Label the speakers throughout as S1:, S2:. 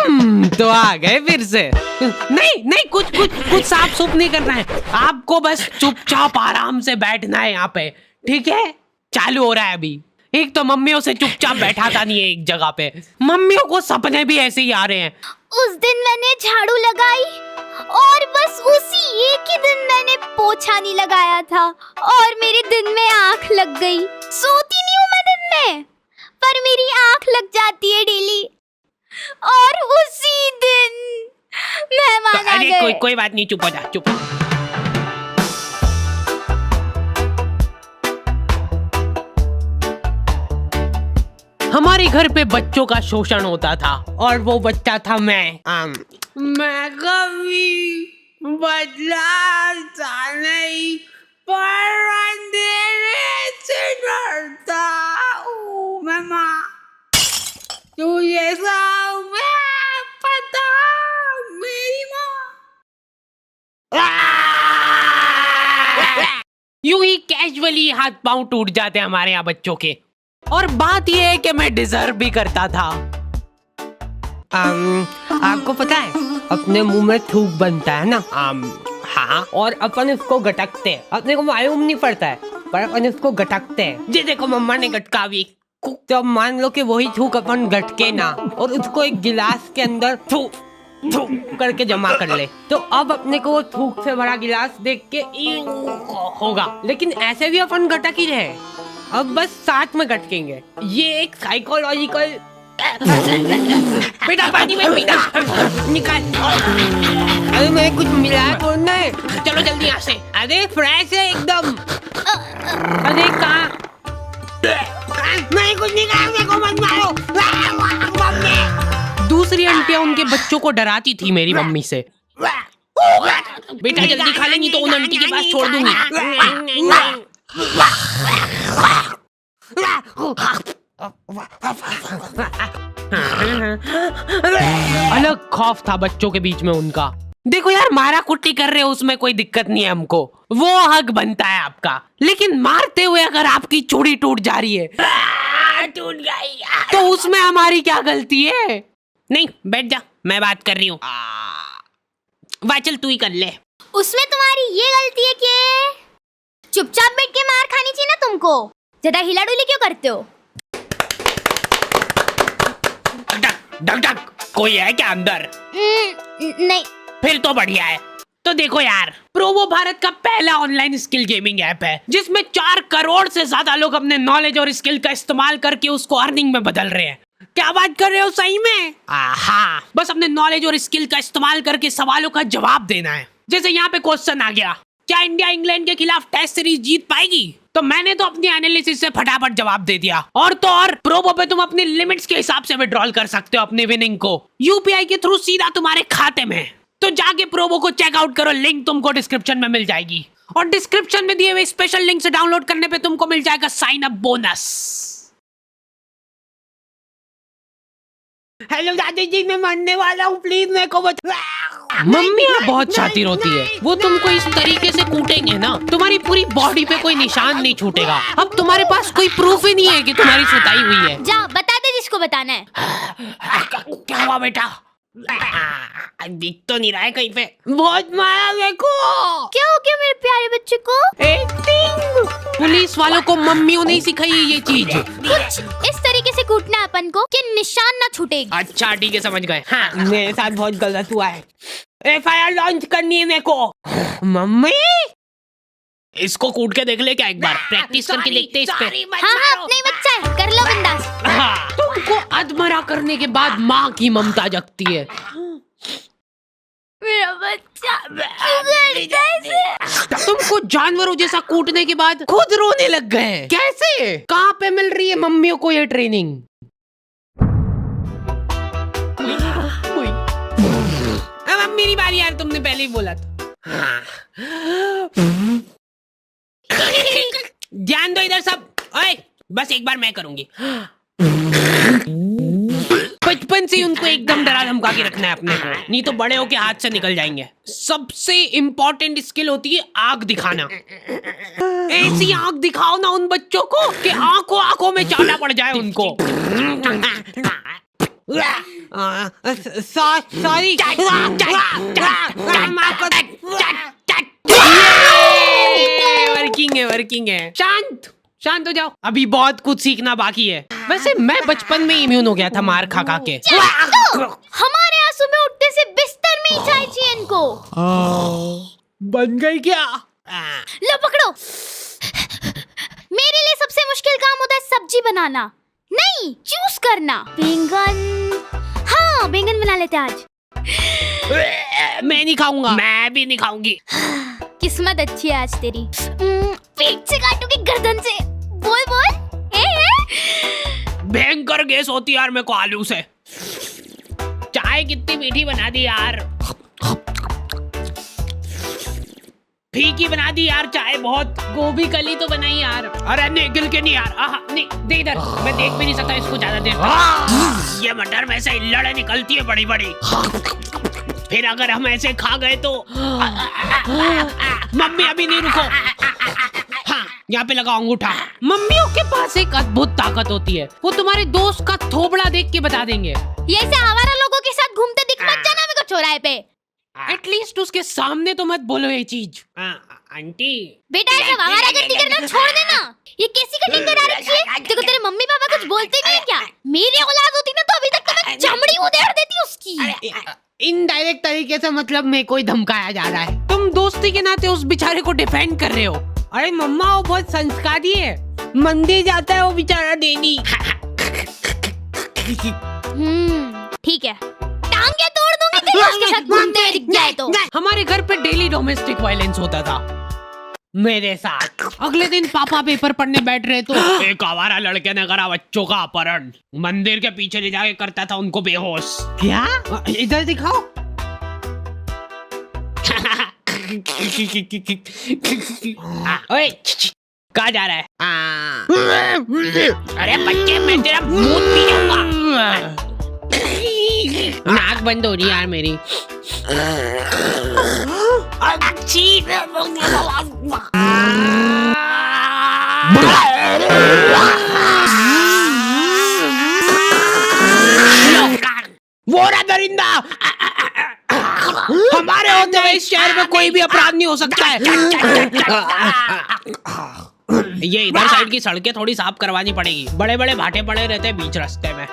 S1: तो आ गए फिर से। नहीं नहीं, कुछ कुछ कुछ साफ सुफ नहीं करना है आपको, बस चुपचाप आराम से बैठना है यहाँ पे, ठीक है? चालू हो रहा है अभी। एक तो मम्मियों से चुपचाप बैठाता नहीं है एक जगह पे, मम्मियों को सपने भी ऐसे ही आ रहे हैं।
S2: उस दिन मैंने झाड़ू लगाई और बस उसी एक ही दिन मैंने पोछा नहीं लगाया था और मेरे दिन में आंख लग गई। सोती नहीं हूँ मैं दिन में, पर मेरी आंख लग जाती है डेली और उसी दिन मेहमान आ गए।
S1: कोई बात नहीं, चुप हो जा, चुप। हमारे घर पे बच्चों का शोषण होता था और वो बच्चा था मैं कभी बदलाता नहीं, पर अंधेरे से डरता हूँ मैं माँ, तुझे सब मैं पता मेरी माँ। यूं ही कैजुअली हाथ पांव टूट जाते हमारे यहाँ बच्चों के। और बात यह है कि मैं डिजर्व भी करता था। आपको पता है अपने मुंह में थूक बनता है ना? हाँ, और अपन इसको गटकते हैं, अपने को मालूम नहीं पड़ता है पर अपन इसको गटकते हैं। जी देखो मम्मा ने गटका भी, तो मान लो कि वही थूक अपन गटके ना और उसको एक गिलास के अंदर थूक थूक करके जमा कर ले, तो अब अपने को वो थूक से भरा गिलास देख के होगा, लेकिन ऐसे भी अपन गटक ही रहे, अब बस साथ में गटकेंगे। ये एक साइकोलॉजिकल। बेटा पानी में पीना निकाल। अरे मैं कुछ मिला तो नहीं, चलो जल्दी यहाँ से। अरे फ्रेश है एकदम। अरे कहाँ? मैं कुछ नहीं कहा, मेरे को मत मारो। दूसरी आंटियां उनके बच्चों को डराती थी मेरी मम्मी से। बेटा जल्दी खा ले, नहीं तो उन आंटी के पास छोड़ दूंगी। अलग खौफ था बच्चों के बीच में उनका। देखो यार, मारा कुट्टी कर रहे हो उसमें कोई दिक्कत नहीं है हमको, वो हक बनता है आपका, लेकिन मारते हुए अगर आपकी चूड़ी टूट जा रही है टूट गई तो उसमें हमारी क्या गलती है? नहीं बैठ जा, मैं बात कर रही हूँ। वाह चल तू ही कर ले।
S2: उसमें तुम्हारी ये गलती है कि चुपचाप बैठ के मार खानी चाहिए ना तुमको, ज्यादा हिला डुली क्यों करते हो?
S1: डक डक कोई है क्या अंदर?
S2: नहीं।
S1: फिर तो बढ़िया है। तो देखो यार, प्रोवो भारत का पहला ऑनलाइन स्किल गेमिंग ऐप है जिसमें 4 करोड़ से ज्यादा लोग अपने नॉलेज और स्किल का इस्तेमाल करके उसको अर्निंग में बदल रहे हैं। क्या बात कर रहे हो सही में? हाँ, बस अपने नॉलेज और स्किल का इस्तेमाल करके सवालों का जवाब देना है। जैसे यहाँ पे क्वेश्चन आ गया, क्या इंडिया इंग्लैंड के खिलाफ टेस्ट सीरीज जीत पाएगी? तो मैंने तो अपनी एनालिसिस से फटाफट जवाब दे दिया। और तो और प्रोबो पे तुम अपनी लिमिट्स के हिसाब से विड्रॉल कर सकते हो अपने विनिंग को यूपीआई के थ्रू सीधा तुम्हारे खाते में। तो जाके प्रोबो को चेकआउट करो, लिंक तुमको डिस्क्रिप्शन में मिल जाएगी और डिस्क्रिप्शन में दिए हुए स्पेशल लिंक से डाउनलोड करने पे तुमको मिल जाएगा साइन अप बोनस। हेलो दादी जी, मैं मरने वाला हूँ, प्लीज मेरे को बचा। मम्मी बहुत शातिर होती है, वो तुमको इस तरीके से कूटेंगे ना तुम्हारी पूरी बॉडी पे कोई निशान नहीं छूटेगा। अब तुम्हारे पास कोई प्रूफ ही नहीं है कि तुम्हारी सुताई हुई है।
S2: जा बता दे जिसको बताना है।
S1: क्या हुआ बेटा? दिख तो नहीं रहा है कहीं पे। बहुत मारा मेरे को।
S2: क्या हो गया मेरे प्यारे बच्चे को?
S1: एक्टिंग। पुलिस वालों को मम्मियों ने सिखाई है ये चीज।
S2: कुछ इस तरीके से कूटना है अपन को कि निशान ना छूटेगी।
S1: अच्छा ठीक है, समझ गए। हाँ, मेरे साथ बहुत गलत हुआ है, एफआईआर लॉन्च करनी है मेरे को। मम्मी इसको कूट के देख ले क्या, एक बार प्रैक्टिस करके देखते हैं इस पे।
S2: हाँ, अपना ही बच्चा है, कर लो बिंदास।
S1: हाँ, तुमको अधमरा करने के बाद माँ की ममता जगती है।
S2: मेरा बच्चा
S1: तुमको जानवरों जैसा कूटने के बाद खुद रोने लग गए। कैसे? कहाँ पे मिल रही है मम्मियों को ये ट्रेनिंग? अब मेरी बारी यार, तुमने पहले ही बोला था। ध्यान दो इधर सब। ओए, बस एक बार मैं करूंगी। बचपन से उनको एकदम डरा धमका के रखना है अपने को, नहीं तो बड़े होके हाथ से निकल जाएंगे। सबसे इम्पोर्टेंट स्किल होती है आंख दिखाना। ऐसी आंख दिखाओ ना उन बच्चों को कि आंखों आंखों में चाटा पड़ जाए उनको। सॉरी। वर्किंग है। शांत शांत हो जाओ, अभी बहुत कुछ सीखना बाकी है। वैसे मैं बचपन में इम्यून हो गया था मार खा खा के।
S2: हमारे यहाँ सुबह उठते से बिस्तर में ही चाय चाहिए इनको।
S1: बन गई क्या?
S2: लो पकड़ो। मेरे लिए सबसे मुश्किल काम होता है सब्जी बनाना, नहीं चूज करना। बैंगन, हाँ बैंगन बना लेते आज।
S1: मैं नहीं खाऊंगा। मैं भी नहीं खाऊंगी।
S2: किस्मत अच्छी है आज तेरी। पेट से काटूंगी गर्दन से। बोल बोल।
S1: भयंकर गैस होती है यार मेरे को आलू से। चाय कितनी मीठी बना दी यार, फीकी बना दी यार चाय बहुत। गोभी कली तो बनाई यार। अरे नहीं गिल के नहीं यार। नहीं दे इधर, मैं देख भी नहीं सकता इसको ज्यादा देर। ये मटर में से इल्लड़े निकलती है बड़ी बड़ी, फिर अगर हम ऐसे खा गए तो। मम्मी अभी नहीं, रुको। हाँ यहाँ पे लगाओ अंगूठा। मम्मियों के पास एक अद्भुत ताकत होती है, वो तुम्हारे दोस्त का थोबड़ा देख के बता देंगे।
S2: ये ऐसे आवारा लोगों के साथ घूमते दिख मत जाना मेरे को चौराहे पे।
S1: एटलीस्ट उसके सामने तो मत बोलो ये चीज। आंटी
S2: बेटा ऐसा आवारागर्दी करना छोड़ देना। ये कैसी कटिंग करा रखी है? देखो तेरे मम्मी पापा कुछ बोलते नहीं है क्या? मेरी औलाद होती ना तो अभी तक तो मैं चमड़ी उधेड़ देती उसकी।
S1: इनडायरेक्ट तरीके से मतलब मेरे को ही धमकाया जा रहा है। तुम दोस्ती के नाते उस बेचारे को डिफेंड कर रहे हो। अरे मम्मा वो बहुत संस्कारी है, मंदिर जाता है वो बेचारा डेली।
S2: ठीक है, टांगे तोड़ दूंगी तेरी उसके साथ घूमते हुए दिख जाए तो।
S1: हमारे घर पे डेली डोमेस्टिक वायलेंस होता था मेरे साथ। अगले दिन पापा पेपर पढ़ने बैठ रहे तो एक आवारा लड़के ने करा बच्चों का अपहरण, मंदिर के पीछे ले जाके करता था उनको बेहोश। क्या? इधर दिखाओ। ओए कहाँ जा रहा है? अरे बच्चे मैं तेरा मुंह पी जाऊंगा। नाक बंद हो रही यार मेरी। वो रहा दरिंदा। हमारे होते हुए इस शहर में कोई भी अपराध नहीं हो सकता है। ये इधर साइड की सड़कें थोड़ी साफ करवानी पड़ेगी, बड़े बड़े भाटे पड़े रहते हैं बीच रास्ते में।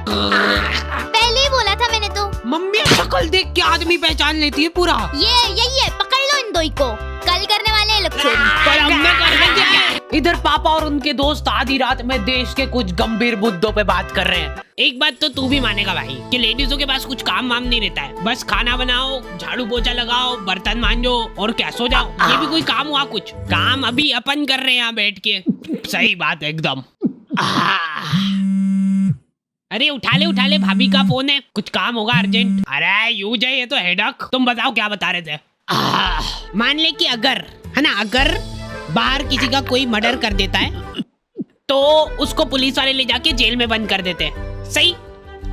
S2: पहले ही बोला था मैंने तो।
S1: मम्मी शक्ल देख के आदमी पहचान लेती है पूरा।
S2: ये यही है, पकड़ लो इन दोई को, कल करने वाले हैं लोग चोरी।
S1: पर हमने करने क्या है? इधर पापा और उनके दोस्त आधी रात में देश के कुछ गंभीर मुद्दों पे बात कर रहे हैं। एक बात तो तू भी मानेगा भाई कि लेडीजों के पास कुछ काम वाम नहीं रहता है, बस खाना बनाओ, झाड़ू पोछा लगाओ, बर्तन मांजो और क्या सो जाओ। ये भी कोई काम हुआ? कुछ काम अभी अपन कर रहे हैं यहाँ बैठ के। सही बात है एकदम। अरे उठा ले भाभी का फोन है, कुछ काम होगा अर्जेंट। अरे यूज है ये तो हेडक। तुम बताओ क्या बता रहे थे? मान ले कि अगर है ना, अगर बाहर किसी का कोई मर्डर कर देता है तो उसको पुलिस वाले ले जाके जेल में बंद कर देते हैं। सही?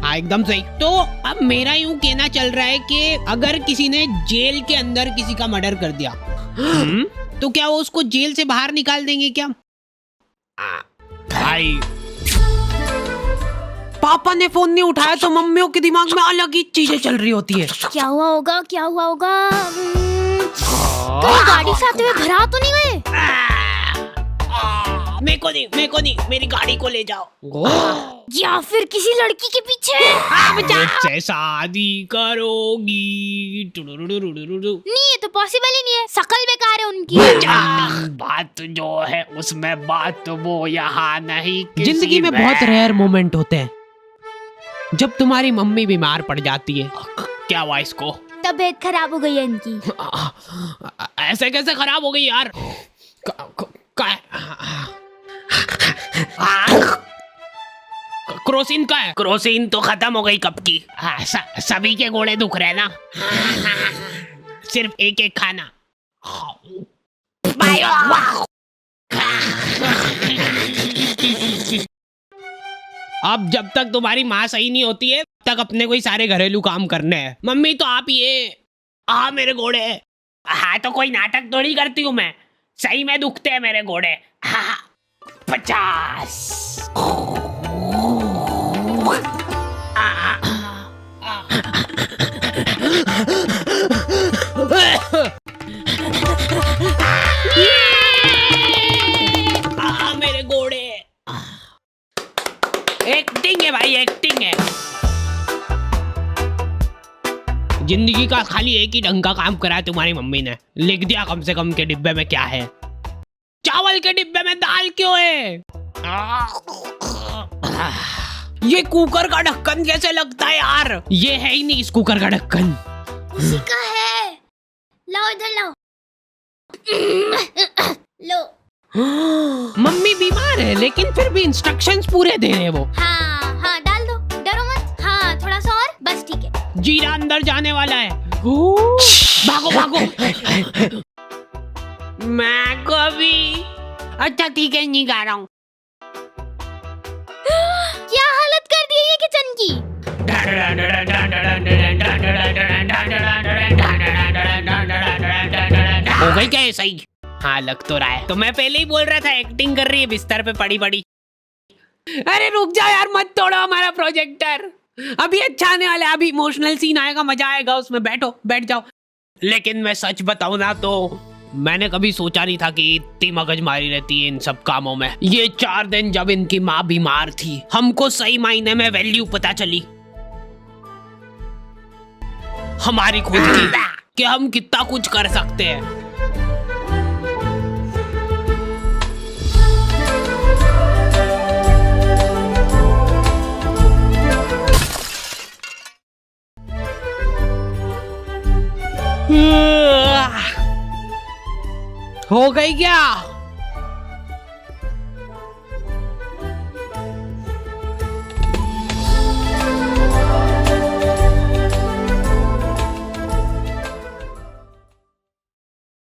S1: हाँ एकदम सही। तो अब मेरा यूं कहना चल रहा है कि अगर किसी ने जेल के अंदर किसी का मर्डर कर दिया तो क्या वो उसको जेल से बाहर निकाल देंगे क्या? भाई पापा ने फोन नहीं उठाया तो मम्मियों के दिमाग में अलग ही चीजें चल रही होती है।
S2: क्या हुआ होगा? कोई गाड़ी से आते हुए घर आ तो नहीं गए?
S1: मेरे को नहीं, मेरी गाड़ी को ले जाओ।
S2: या फिर किसी लड़की के पीछे?
S1: मुझसे शादी करोगी?
S2: नहीं, ये तो पॉसिबल ही नहीं है, शकल बेकार है उनकी।
S1: बात जो है उसमें बात वो यहाँ नहीं। जिंदगी में बहुत रेयर मोमेंट होते हैं जब तुम्हारी मम्मी बीमार पड़ जाती है। क्या हुआ इसको?
S2: तबीयत खराब हो गई है इनकी।
S1: ऐसे कैसे खराब हो गई यार? क्रोसिन का है? क्रोसिन तो खत्म हो गई कब की। सभी के घोड़े दुख रहे ना, सिर्फ एक एक खाना। अब जब तक तुम्हारी माँ सही नहीं होती है तक अपने कोई सारे घरेलू काम करने हैं। मम्मी तो आप ये मेरे घोड़े। हाँ तो कोई नाटक थोड़ी करती हूँ मैं, सही में दुखते हैं मेरे घोड़े। 50 जिंदगी का खाली एक ही ढंग का काम करा है तुम्हारी मम्मी ने, लिख दिया कम से कम के डिब्बे में क्या है। चावल के डिब्बे में दाल क्यों है? ये कुकर का ढक्कन कैसे लगता है यार? ये है ही नहीं इस कुकर का ढक्कन।
S2: किसी का है, लाओ इधर लाओ। लो।
S1: मम्मी बीमार है लेकिन फिर भी इंस्ट्रक्शंस पूरे दे रहे हैं वो।
S2: हाँ हाँ डाल दो, डरो मत। हाँ थोड़ा सा और, बस ठीक है।
S1: जीरा अंदर जाने वाला है। भागो भागो। मैं कभी, अच्छा ठीक है नहीं गा रहा हूँ।
S2: क्या हालत कर दी है ये किचन की।
S1: हो गई क्या ये सही? हाँ लग तो रहा है। तो मैं पहले ही बोल रहा था एक्टिंग कर रही है बिस्तर पे पड़ी पड़ी। अरे रुक जाओ यार, मत तोड़ो हमारा प्रोजेक्टर। अभी अच्छा आने वाला है, अभी इमोशनल सीन आएगा, मजा आएगा उसमें। बैठो, बैठ जाओ। लेकिन मैं सच बताऊं ना तो मैंने कभी सोचा नहीं था कि इतनी मगजमारी रहती है इन सब कामों में। ये 4 दिन जब इनकी माँ बीमार थी, हमको सही मायने में वैल्यू पता चली हमारी खुद की, कि हम कितना कुछ कर सकते हैं। हो गई क्या?